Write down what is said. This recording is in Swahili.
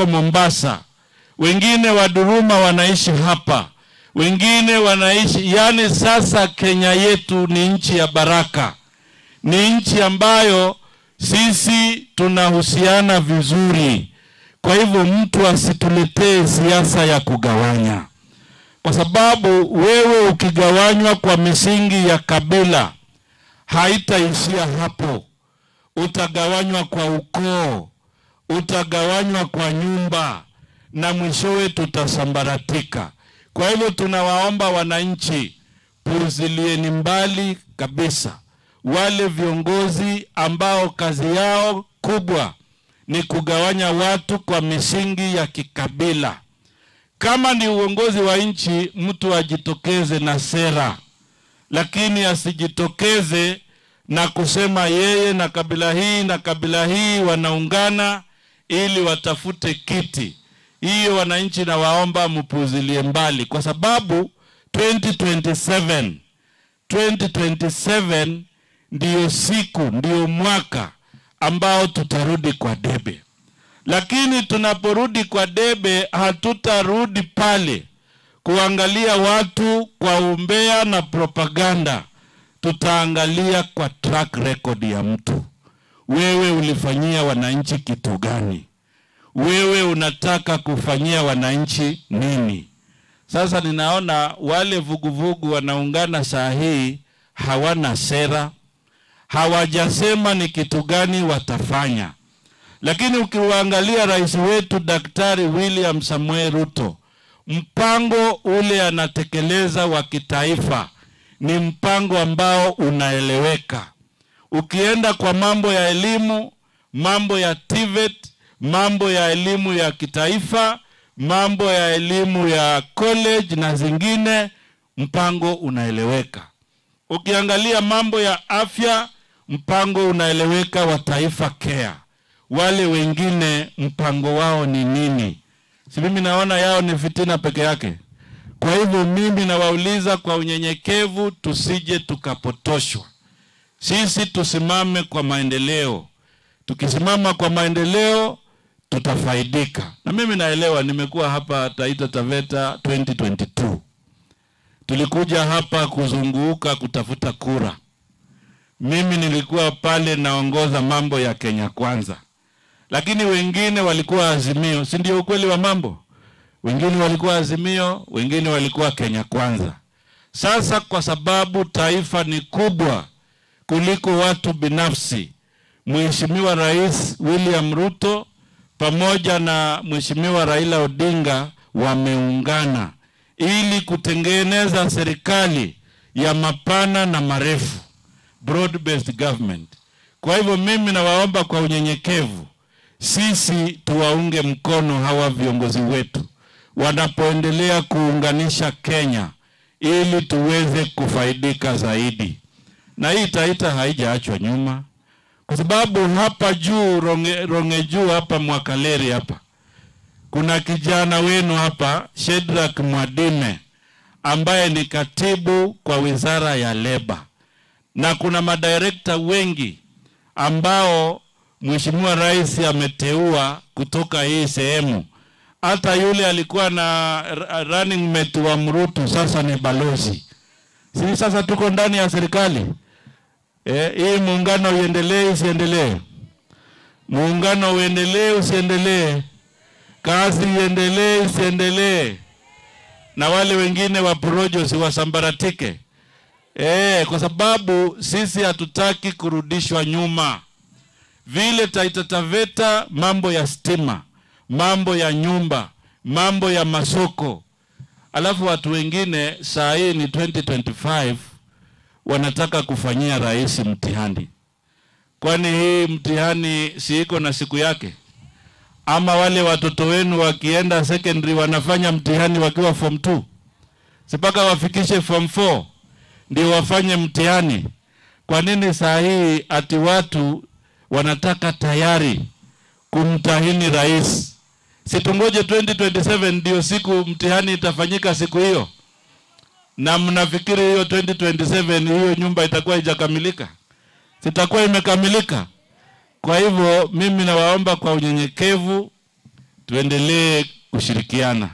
wako Mombasa, wengine wa Duruma wanaishi hapa, wengine wanaishi, yani sasa Kenya yetu ni nchi ya baraka. Ni nchi ambayo sisi tunahusiana vizuri. Kwa hivyo mtu asituletee siasa ya kugawanya. Kwa sababu wewe ukigawanywa kwa misingi ya kabila, haitaishia hapo. Utagawanywa kwa ukoo, utagawanywa kwa nyumba, na mwishowe tutasambaratika. Kwa hivyo tunawaomba wananchi, puuzilieni mbali kabisa wale viongozi ambao kazi yao kubwa ni kugawanya watu kwa misingi ya kikabila. Kama ni uongozi wa nchi, mtu ajitokeze na sera, lakini asijitokeze na kusema yeye na kabila hii wanaungana ili watafute kiti. Hiyo wananchi na waomba mpuuzilie mbali, kwa sababu 2027 ndiyo siku, ndiyo mwaka ambao tutarudi kwa debe. Lakini tunaporudi kwa debe, hatutarudi pale kuangalia watu kwa umbea na propaganda. Tutaangalia kwa track record ya mtu. Wewe ulifanyia wananchi kitu gani? Wewe unataka kufanyia wananchi nini? Sasa ninaona wale vuguvugu wanaungana saa hii hawana sera, hawajasema ni kitu gani watafanya. Lakini ukiangalia rais wetu Daktari William Samoei Ruto, mpango ule anatekeleza wa kitaifa ni mpango ambao unaeleweka. Ukienda kwa mambo ya elimu, mambo ya TVET, mambo ya elimu ya kitaifa, mambo ya elimu ya college na zingine, mpango unaeleweka. Ukiangalia mambo ya afya, mpango unaeleweka wa Taifa Care. Wale wengine mpango wao ni nini? Si mimi naona yao ni fitina peke yake. Kwa hivyo mimi nawauliza kwa unyenyekevu, tusije tukapotoshwa. Sisi tusimame kwa maendeleo. Tukisimama kwa maendeleo, tutafaidika. Na mimi naelewa, nimekuwa hapa Taita Taveta 2022. Tulikuja hapa kuzunguka kutafuta kura. Mimi nilikuwa pale naongoza mambo ya Kenya Kwanza. Lakini wengine walikuwa Azimio, si ndio ukweli wa mambo? Wengine walikuwa Azimio, wengine walikuwa Kenya Kwanza. Sasa kwa sababu taifa ni kubwa kuliko watu binafsi, Mheshimiwa Rais William Ruto pamoja na Mheshimiwa Raila Odinga wameungana ili kutengeneza serikali ya mapana na marefu, broad-based government. Kwa hivyo mimi nawaomba kwa unyenyekevu, sisi tuwaunge mkono hawa viongozi wetu wanapoendelea kuunganisha Kenya ili tuweze kufaidika zaidi. Na hii Taita haijaachwa nyuma, kwa sababu hapa juu ronge juu hapa Mwakaleri hapa kuna kijana wenu hapa Shedrack Mwadime ambaye ni katibu kwa Wizara ya Leba, na kuna madirekta wengi ambao Mheshimiwa Rais ameteua kutoka hii sehemu. Hata yule alikuwa na running mate wa Mrutu sasa ni balozi. Sisi sasa tuko ndani ya serikali. Hii muungano uendelee usiendelee? Muungano uendelee usiendelee? Kazi iendelee usiendelee? Na wale wengine wa porojo si wasambaratike? Kwa sababu sisi hatutaki kurudishwa nyuma. Vile Taita Taveta, mambo ya stima, mambo ya nyumba, mambo ya masoko. Alafu watu wengine saa hii ni 2025 wanataka kufanyia rais mtihani. Kwani hii mtihani si iko na siku yake? Ama wale watoto wenu wakienda secondary wanafanya mtihani wakiwa form 2? Sipaka wafikishe form 4 ndio wafanye mtihani? Kwa nini saa hii ati watu wanataka tayari kumtahini rais? Situngoje 2027 ndio siku mtihani itafanyika siku hiyo? Na mnafikiri hiyo 2027 hiyo nyumba itakuwa haijakamilika? Sitakuwa imekamilika. Kwa hivyo mimi nawaomba kwa unyenyekevu, tuendelee kushirikiana.